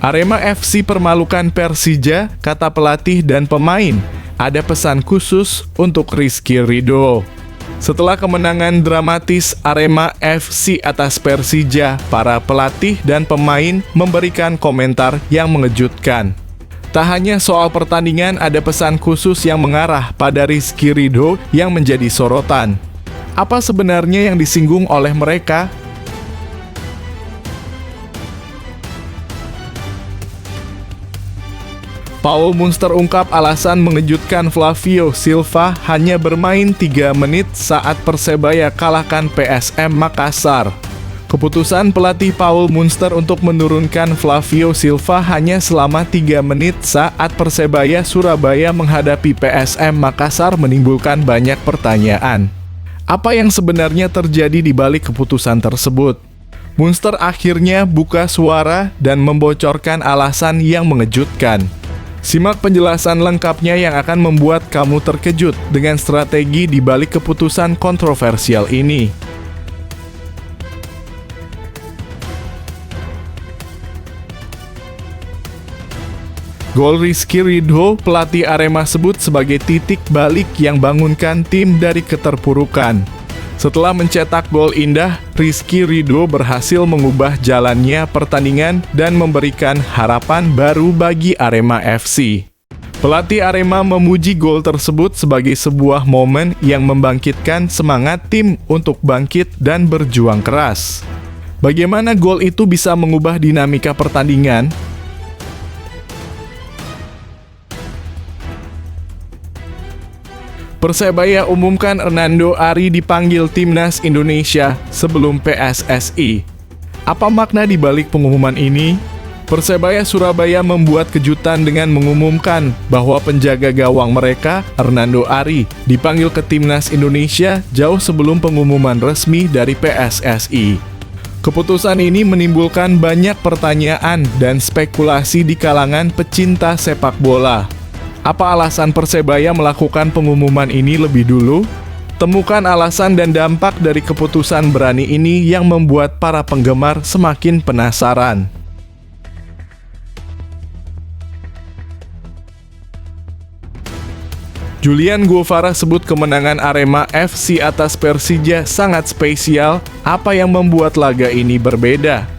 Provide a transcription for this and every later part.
Arema FC permalukan Persija, kata pelatih dan pemain. Ada pesan khusus untuk Rizky Ridho. Setelah kemenangan dramatis Arema FC atas Persija, para pelatih dan pemain memberikan komentar yang mengejutkan. Tak hanya soal pertandingan, ada pesan khusus yang mengarah pada Rizky Ridho yang menjadi sorotan. Apa sebenarnya yang disinggung oleh mereka? Paul Munster ungkap alasan mengejutkan Flavio Silva hanya bermain 3 menit saat Persebaya kalahkan PSM Makassar. Keputusan pelatih Paul Munster untuk menurunkan Flavio Silva hanya selama 3 menit saat Persebaya Surabaya menghadapi PSM Makassar menimbulkan banyak pertanyaan. Apa yang sebenarnya terjadi di balik keputusan tersebut? Munster akhirnya buka suara dan membocorkan alasan yang mengejutkan. Simak penjelasan lengkapnya yang akan membuat kamu terkejut dengan strategi di balik keputusan kontroversial ini. Gol Rizky Ridho, pelatih Arema sebut sebagai titik balik yang bangunkan tim dari keterpurukan. Setelah mencetak gol indah, Rizky Ridho berhasil mengubah jalannya pertandingan dan memberikan harapan baru bagi Arema FC. Pelatih Arema memuji gol tersebut sebagai sebuah momen yang membangkitkan semangat tim untuk bangkit dan berjuang keras. Bagaimana gol itu bisa mengubah dinamika pertandingan? Persebaya umumkan Hernando Ari dipanggil Timnas Indonesia sebelum PSSI. Apa makna di balik pengumuman ini? Persebaya Surabaya membuat kejutan dengan mengumumkan bahwa penjaga gawang mereka, Hernando Ari, dipanggil ke Timnas Indonesia jauh sebelum pengumuman resmi dari PSSI. Keputusan ini menimbulkan banyak pertanyaan dan spekulasi di kalangan pecinta sepak bola. Apa alasan Persebaya melakukan pengumuman ini lebih dulu? Temukan alasan dan dampak dari keputusan berani ini yang membuat para penggemar semakin penasaran. Julian Guevara sebut kemenangan Arema FC atas Persija sangat spesial. Apa yang membuat laga ini berbeda?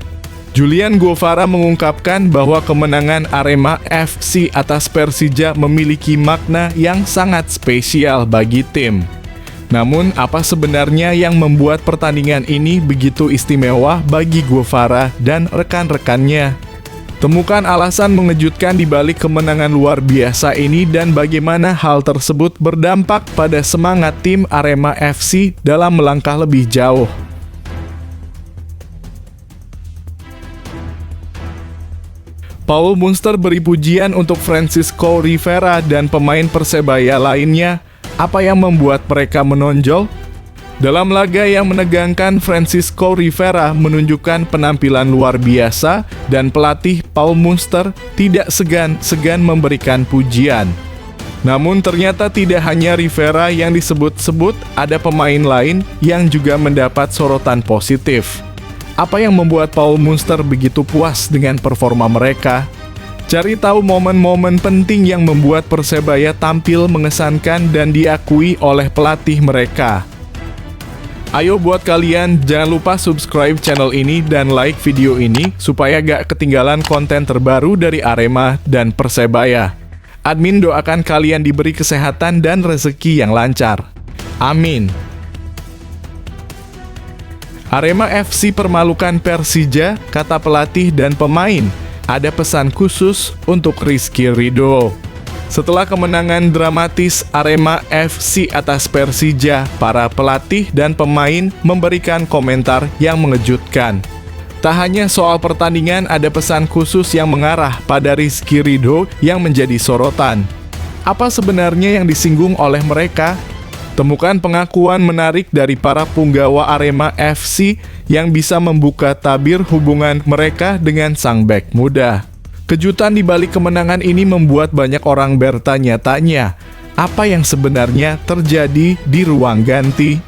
Julian Guevara mengungkapkan bahwa kemenangan Arema FC atas Persija memiliki makna yang sangat spesial bagi tim. Namun, apa sebenarnya yang membuat pertandingan ini begitu istimewa bagi Guevara dan rekan-rekannya? Temukan alasan mengejutkan di balik kemenangan luar biasa ini dan bagaimana hal tersebut berdampak pada semangat tim Arema FC dalam melangkah lebih jauh. Paul Munster beri pujian untuk Francisco Rivera dan pemain Persebaya lainnya. Apa yang membuat mereka menonjol? Dalam laga yang menegangkan, Francisco Rivera menunjukkan penampilan luar biasa dan pelatih Paul Munster tidak segan-segan memberikan pujian. Namun ternyata tidak hanya Rivera yang disebut-sebut, ada pemain lain yang juga mendapat sorotan positif. Apa yang membuat Paul Munster begitu puas dengan performa mereka? Cari tahu momen-momen penting yang membuat Persebaya tampil mengesankan dan diakui oleh pelatih mereka. Ayo buat kalian, jangan lupa subscribe channel ini dan like video ini supaya gak ketinggalan konten terbaru dari Arema dan Persebaya. Admin doakan kalian diberi kesehatan dan rezeki yang lancar. Amin. Arema FC permalukan Persija, kata pelatih dan pemain. Ada pesan khusus untuk Rizky Ridho. Setelah kemenangan dramatis Arema FC atas Persija, para pelatih dan pemain memberikan komentar yang mengejutkan. Tak hanya soal pertandingan, ada pesan khusus yang mengarah pada Rizky Ridho yang menjadi sorotan. Apa sebenarnya yang disinggung oleh mereka? Temukan pengakuan menarik dari para punggawa Arema FC yang bisa membuka tabir hubungan mereka dengan sang bek muda. Kejutan di balik kemenangan ini membuat banyak orang bertanya-tanya, apa yang sebenarnya terjadi di ruang ganti?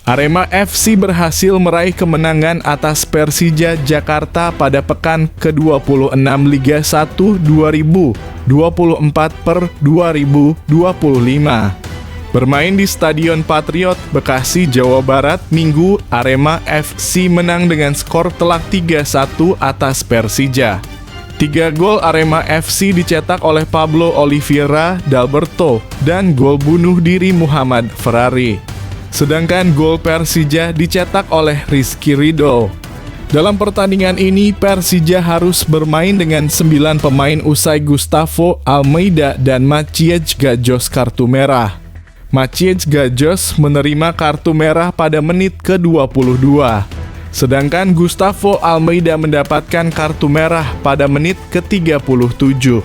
Arema FC berhasil meraih kemenangan atas Persija Jakarta pada pekan ke-26 Liga 1 2024/2025. Bermain di Stadion Patriot, Bekasi, Jawa Barat, Minggu, Arema FC menang dengan skor telak 3-1 atas Persija. 3 gol Arema FC dicetak oleh Pablo Oliveira Dalberto dan gol bunuh diri Muhammad Ferrari. Sedangkan gol Persija dicetak oleh Rizky Ridho. Dalam pertandingan ini, Persija harus bermain dengan 9 pemain usai Gustavo Almeida dan Maciej Gajos kartu merah. Maciej Gajos menerima kartu merah pada menit ke-22. Sedangkan Gustavo Almeida mendapatkan kartu merah pada menit ke-37.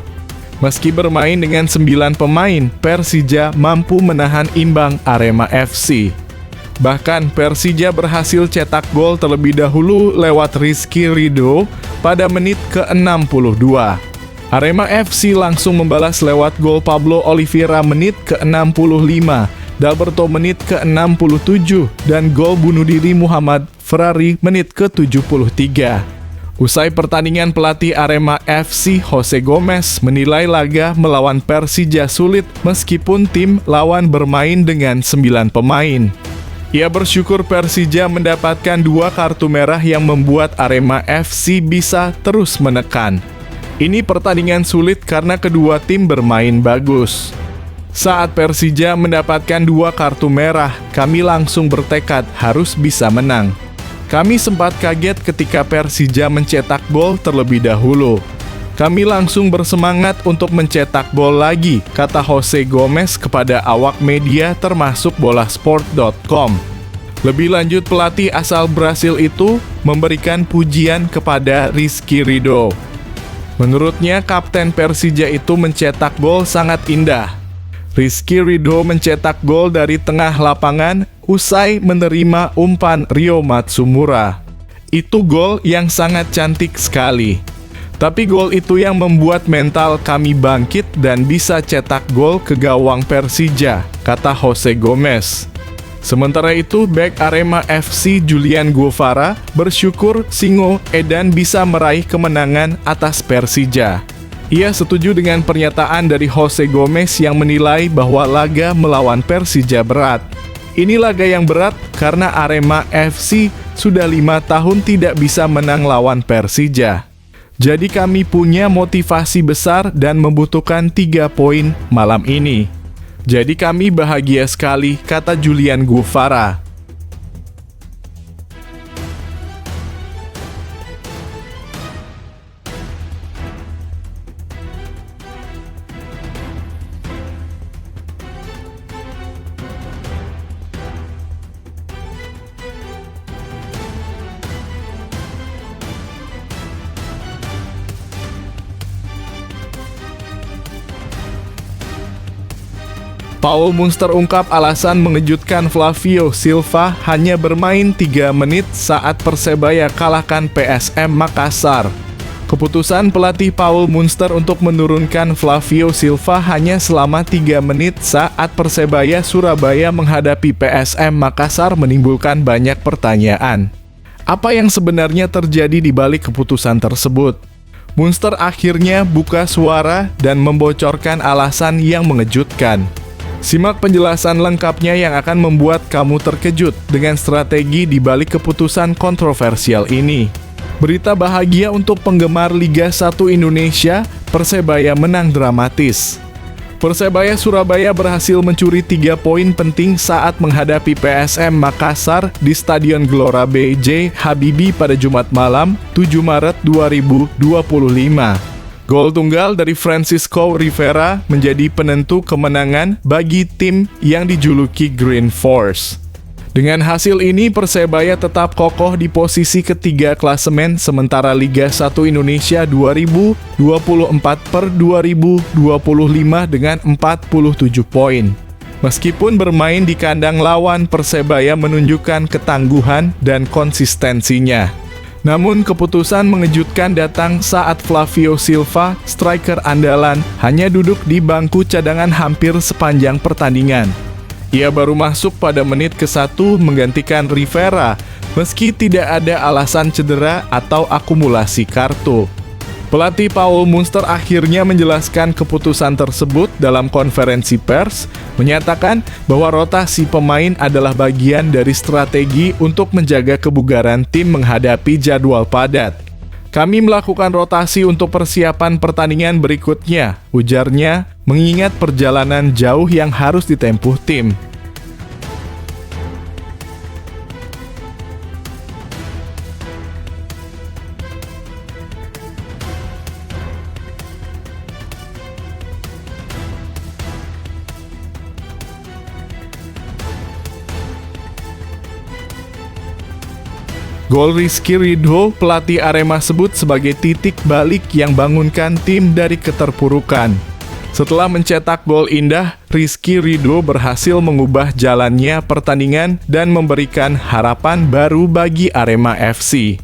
Meski bermain dengan 9 pemain, Persija mampu menahan imbang Arema FC. Bahkan Persija berhasil cetak gol terlebih dahulu lewat Rizky Ridho pada menit ke-62. Arema FC langsung membalas lewat gol Pablo Oliveira menit ke-65, Dalberto menit ke-67, dan gol bunuh diri Muhammad Ferrari menit ke-73. Usai pertandingan, pelatih Arema FC Jose Gomez menilai laga melawan Persija sulit meskipun tim lawan bermain dengan 9 pemain. Ia bersyukur Persija mendapatkan 2 kartu merah yang membuat Arema FC bisa terus menekan. Ini pertandingan sulit karena kedua tim bermain bagus. Saat Persija mendapatkan 2 kartu merah, kami langsung bertekad harus bisa menang. Kami sempat kaget ketika Persija mencetak gol terlebih dahulu. Kami langsung bersemangat untuk mencetak gol lagi, kata Jose Gomez kepada awak media termasuk bolasport.com. Lebih lanjut, pelatih asal Brasil itu memberikan pujian kepada Rizky Ridho. Menurutnya, kapten Persija itu mencetak gol sangat indah. Rizky Ridho mencetak gol dari tengah lapangan usai menerima umpan Rio Matsumura. Itu gol yang sangat cantik sekali. Tapi gol itu yang membuat mental kami bangkit dan bisa cetak gol ke gawang Persija, kata Jose Gomez. Sementara itu, bek Arema FC Julian Guevara bersyukur Singo Edan bisa meraih kemenangan atas Persija. Ia setuju dengan pernyataan dari Jose Gomez yang menilai bahwa laga melawan Persija berat. Ini laga yang berat karena Arema FC sudah 5 tahun tidak bisa menang lawan Persija. Jadi kami punya motivasi besar dan membutuhkan 3 poin malam ini. Jadi kami bahagia sekali, kata Julian Guevara. Paul Munster ungkap alasan mengejutkan Flavio Silva hanya bermain 3 menit saat Persebaya kalahkan PSM Makassar. Keputusan pelatih Paul Munster untuk menurunkan Flavio Silva hanya selama 3 menit saat Persebaya Surabaya menghadapi PSM Makassar menimbulkan banyak pertanyaan. Apa yang sebenarnya terjadi di balik keputusan tersebut? Munster akhirnya buka suara dan membocorkan alasan yang mengejutkan. Simak penjelasan lengkapnya yang akan membuat kamu terkejut dengan strategi di balik keputusan kontroversial ini. Berita bahagia untuk penggemar Liga 1 Indonesia, Persebaya menang dramatis. Persebaya Surabaya berhasil mencuri 3 poin penting saat menghadapi PSM Makassar di Stadion Gelora B.J. Habibie pada Jumat malam, 7 Maret 2025. Gol tunggal dari Francisco Rivera menjadi penentu kemenangan bagi tim yang dijuluki Green Force. Dengan hasil ini, Persebaya tetap kokoh di posisi ketiga klasemen sementara Liga 1 Indonesia 2024/2025 dengan 47 poin. Meskipun bermain di kandang lawan, Persebaya menunjukkan ketangguhan dan konsistensinya. Namun keputusan mengejutkan datang saat Flavio Silva, striker andalan, hanya duduk di bangku cadangan hampir sepanjang pertandingan. Ia baru masuk pada menit ke-1 menggantikan Rivera, meski tidak ada alasan cedera atau akumulasi kartu. Pelatih Paul Munster akhirnya menjelaskan keputusan tersebut dalam konferensi pers, menyatakan bahwa rotasi pemain adalah bagian dari strategi untuk menjaga kebugaran tim menghadapi jadwal padat. Kami melakukan rotasi untuk persiapan pertandingan berikutnya, ujarnya, mengingat perjalanan jauh yang harus ditempuh tim. Gol Rizky Ridho, pelatih Arema sebut sebagai titik balik yang bangunkan tim dari keterpurukan. Setelah mencetak gol indah, Rizky Ridho berhasil mengubah jalannya pertandingan dan memberikan harapan baru bagi Arema FC.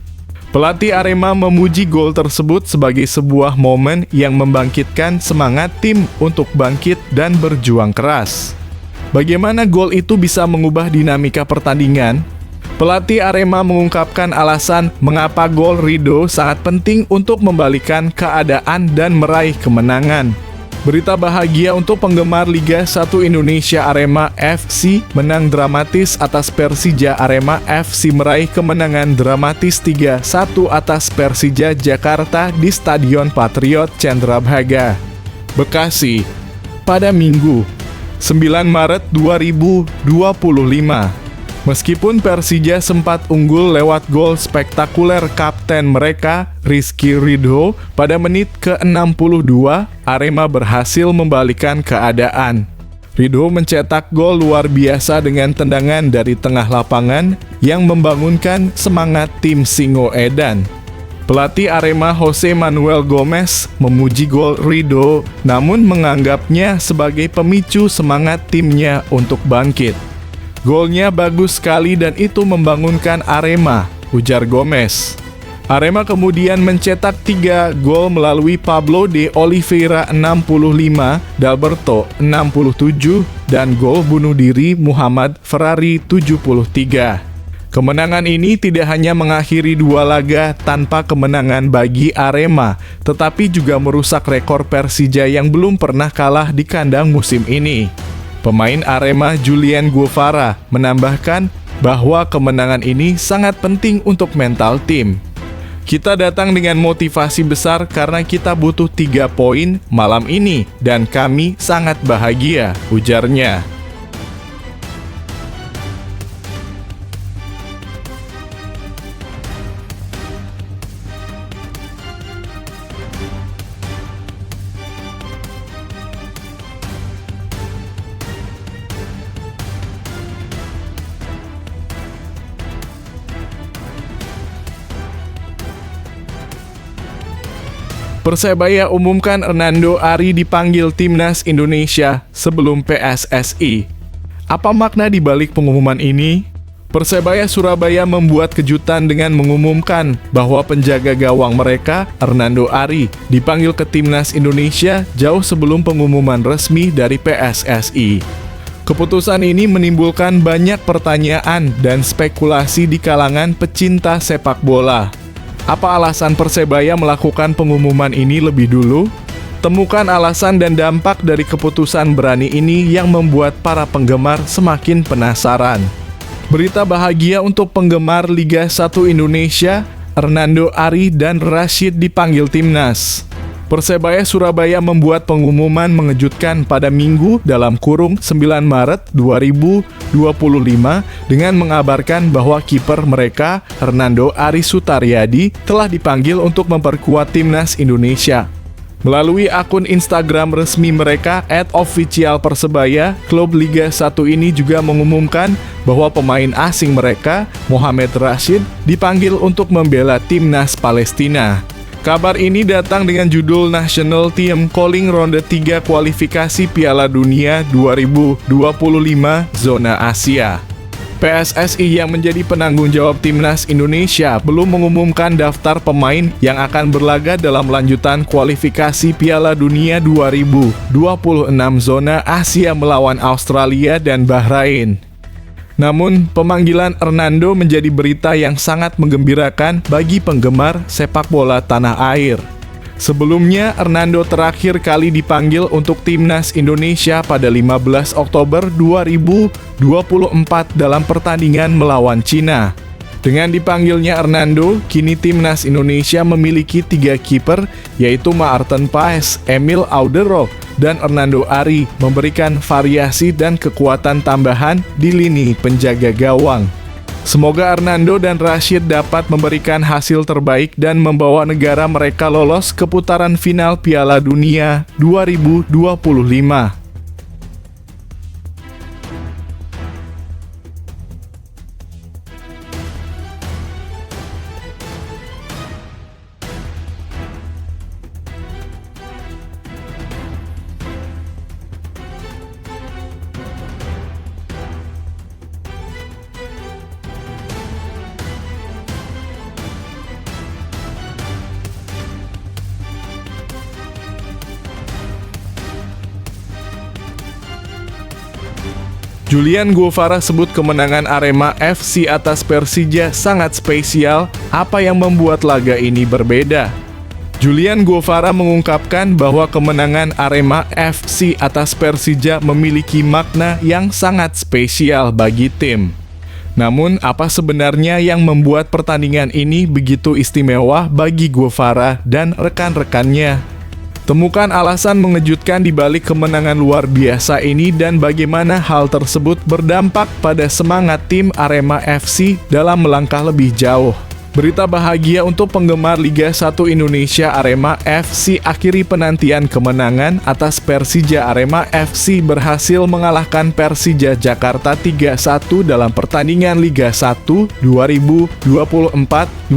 Pelatih Arema memuji gol tersebut sebagai sebuah momen yang membangkitkan semangat tim untuk bangkit dan berjuang keras. Bagaimana gol itu bisa mengubah dinamika pertandingan? Pelatih Arema mengungkapkan alasan mengapa gol Ridho sangat penting untuk membalikan keadaan dan meraih kemenangan. Berita bahagia untuk penggemar Liga 1 Indonesia. Arema FC menang dramatis atas Persija. Arema FC meraih kemenangan dramatis 3-1 atas Persija Jakarta di Stadion Patriot Candrabhaga, Bekasi, pada Minggu, 9 Maret 2025. Meskipun Persija sempat unggul lewat gol spektakuler kapten mereka, Rizky Ridho, pada menit ke-62, Arema berhasil membalikan keadaan. Ridho mencetak gol luar biasa dengan tendangan dari tengah lapangan yang membangunkan semangat tim Singoedan. Pelatih Arema Jose Manuel Gomez memuji gol Ridho, namun menganggapnya sebagai pemicu semangat timnya untuk bangkit. Golnya bagus sekali dan itu membangunkan Arema, ujar Gomez. Arema kemudian mencetak 3 gol melalui Pablo de Oliveira 65, Dalberto 67, dan gol bunuh diri Muhammad Ferrari 73. Kemenangan ini tidak hanya mengakhiri 2 laga tanpa kemenangan bagi Arema, tetapi juga merusak rekor Persija yang belum pernah kalah di kandang musim ini. Pemain Arema Julian Guevara menambahkan bahwa kemenangan ini sangat penting untuk mental tim. Kita datang dengan motivasi besar karena kita butuh 3 poin malam ini dan kami sangat bahagia, ujarnya. Persebaya umumkan Hernando Ari dipanggil Timnas Indonesia sebelum PSSI. Apa makna di balik pengumuman ini? Persebaya Surabaya membuat kejutan dengan mengumumkan bahwa penjaga gawang mereka, Hernando Ari, dipanggil ke Timnas Indonesia jauh sebelum pengumuman resmi dari PSSI. Keputusan ini menimbulkan banyak pertanyaan dan spekulasi di kalangan pecinta sepak bola. Apa alasan Persebaya melakukan pengumuman ini lebih dulu? Temukan alasan dan dampak dari keputusan berani ini yang membuat para penggemar semakin penasaran. Berita bahagia untuk penggemar Liga 1 Indonesia, Hernando Ari dan Rashid dipanggil Timnas. Persebaya Surabaya membuat pengumuman mengejutkan pada Minggu dalam kurung 9 Maret 2025 dengan mengabarkan bahwa kiper mereka, Hernando Ari Sutaryadi, telah dipanggil untuk memperkuat Timnas Indonesia. Melalui akun Instagram resmi mereka @officialpersebaya, klub Liga 1 ini juga mengumumkan bahwa pemain asing mereka, Mohamed Rashid, dipanggil untuk membela Timnas Palestina. Kabar ini datang dengan judul National Team Calling Ronde 3 Kualifikasi Piala Dunia 2025 Zona Asia. PSSI yang menjadi penanggung jawab Timnas Indonesia belum mengumumkan daftar pemain yang akan berlaga dalam lanjutan kualifikasi Piala Dunia 2026 zona Asia melawan Australia dan Bahrain. Namun, pemanggilan Hernando menjadi berita yang sangat menggembirakan bagi penggemar sepak bola tanah air. Sebelumnya, Hernando terakhir kali dipanggil untuk Timnas Indonesia pada 15 Oktober 2024 dalam pertandingan melawan Cina. Dengan dipanggilnya Hernando, kini Timnas Indonesia memiliki 3 kiper, yaitu Maarten Paes, Emil Auderov, dan Hernando Ari, memberikan variasi dan kekuatan tambahan di lini penjaga gawang. Semoga Hernando dan Rashid dapat memberikan hasil terbaik dan membawa negara mereka lolos ke putaran final Piala Dunia 2025. Julian Guevara sebut kemenangan Arema FC atas Persija sangat spesial. Apa yang membuat laga ini berbeda? Julian Guevara mengungkapkan bahwa kemenangan Arema FC atas Persija memiliki makna yang sangat spesial bagi tim. Namun, apa sebenarnya yang membuat pertandingan ini begitu istimewa bagi Guevara dan rekan-rekannya? Temukan alasan mengejutkan di balik kemenangan luar biasa ini dan bagaimana hal tersebut berdampak pada semangat tim Arema FC dalam melangkah lebih jauh. Berita bahagia untuk penggemar Liga 1 Indonesia. Arema FC akhiri penantian kemenangan atas Persija. Arema FC berhasil mengalahkan Persija Jakarta 3-1 dalam pertandingan Liga 1 2024-2025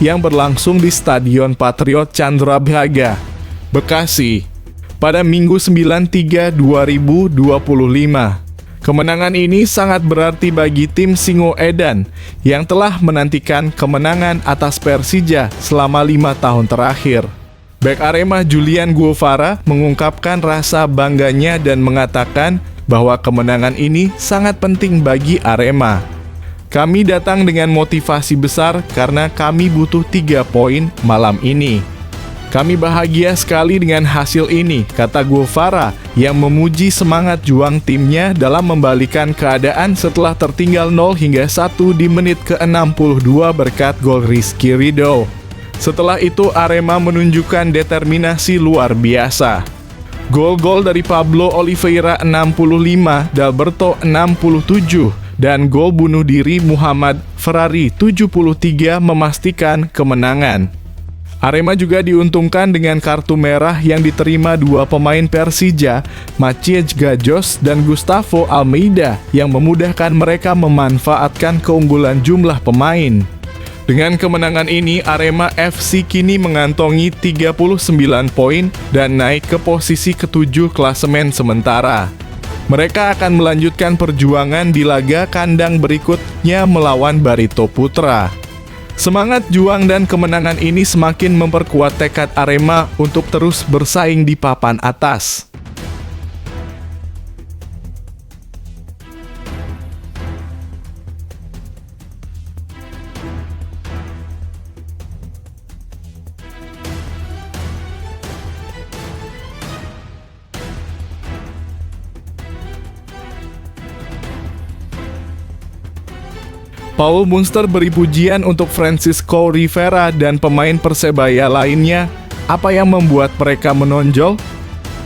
yang berlangsung di Stadion Patriot Candrabaga, Bekasi, pada Minggu 9/3/2025. Kemenangan ini sangat berarti bagi tim Singoedan yang telah menantikan kemenangan atas Persija selama 5 tahun terakhir. Bek Arema Julian Guevara mengungkapkan rasa bangganya dan mengatakan bahwa kemenangan ini sangat penting bagi Arema. Kami datang dengan motivasi besar karena kami butuh 3 poin malam ini. Kami bahagia sekali dengan hasil ini, kata Guevara yang memuji semangat juang timnya dalam membalikan keadaan setelah tertinggal 0 hingga 1 di menit ke-62 berkat gol Rizky Ridho. Setelah itu Arema menunjukkan determinasi luar biasa. Gol-gol dari Pablo Oliveira 65, Dalberto 67, dan gol bunuh diri Muhammad Ferrari 73 memastikan kemenangan. Arema juga diuntungkan dengan kartu merah yang diterima 2 pemain Persija, Maciej Gajos dan Gustavo Almeida, yang memudahkan mereka memanfaatkan keunggulan jumlah pemain. Dengan kemenangan ini, Arema FC kini mengantongi 39 poin dan naik ke posisi ke-7 klasemen sementara. Mereka akan melanjutkan perjuangan di laga kandang berikutnya melawan Barito Putra. Semangat juang dan kemenangan ini semakin memperkuat tekad Arema untuk terus bersaing di papan atas. Paul Munster beri pujian untuk Francisco Rivera dan pemain Persebaya lainnya. Apa yang membuat mereka menonjol?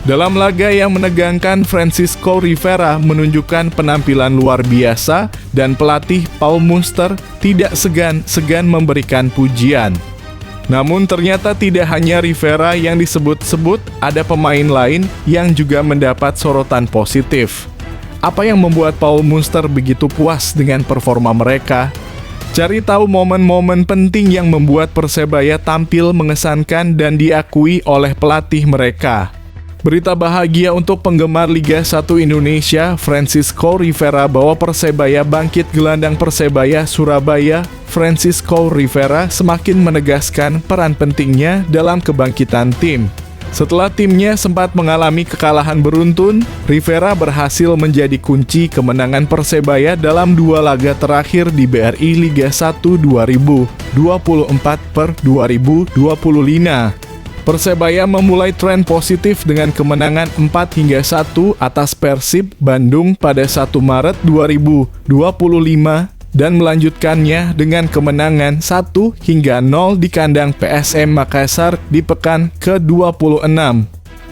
Dalam laga yang menegangkan, Francisco Rivera menunjukkan penampilan luar biasa dan pelatih Paul Munster tidak segan-segan memberikan pujian. Namun ternyata tidak hanya Rivera yang disebut-sebut, ada pemain lain yang juga mendapat sorotan positif. Apa yang membuat Paul Munster begitu puas dengan performa mereka? Cari tahu momen-momen penting yang membuat Persebaya tampil mengesankan dan diakui oleh pelatih mereka. Berita bahagia untuk penggemar Liga 1 Indonesia, Francisco Rivera bawa Persebaya bangkit. Gelandang Persebaya Surabaya, Francisco Rivera semakin menegaskan peran pentingnya dalam kebangkitan tim. Setelah timnya sempat mengalami kekalahan beruntun, Rivera berhasil menjadi kunci kemenangan Persebaya dalam 2 laga terakhir di BRI Liga 1 2024/2025. Persebaya memulai tren positif dengan kemenangan 4-1 atas Persib Bandung pada 1 Maret 2025 dan melanjutkannya dengan kemenangan 1-0 di kandang PSM Makassar di pekan ke-26.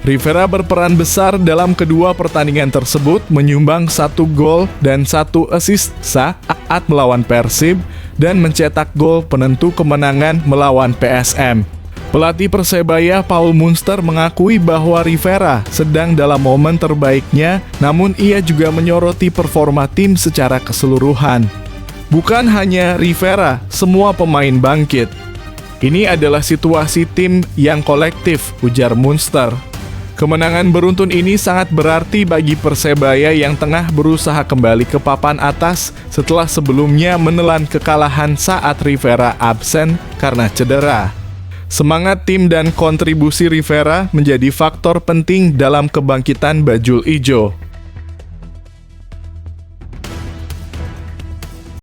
Rivera berperan besar dalam kedua pertandingan tersebut, menyumbang 1 gol dan 1 assist saat melawan Persib dan mencetak gol penentu kemenangan melawan PSM. Pelatih Persebaya Paul Munster mengakui bahwa Rivera sedang dalam momen terbaiknya, namun ia juga menyoroti performa tim secara keseluruhan. Bukan hanya Rivera, semua pemain bangkit. Ini adalah situasi tim yang kolektif, ujar Munster. Kemenangan beruntun ini sangat berarti bagi Persebaya yang tengah berusaha kembali ke papan atas setelah sebelumnya menelan kekalahan saat Rivera absen karena cedera. Semangat tim dan kontribusi Rivera menjadi faktor penting dalam kebangkitan Bajul Ijo.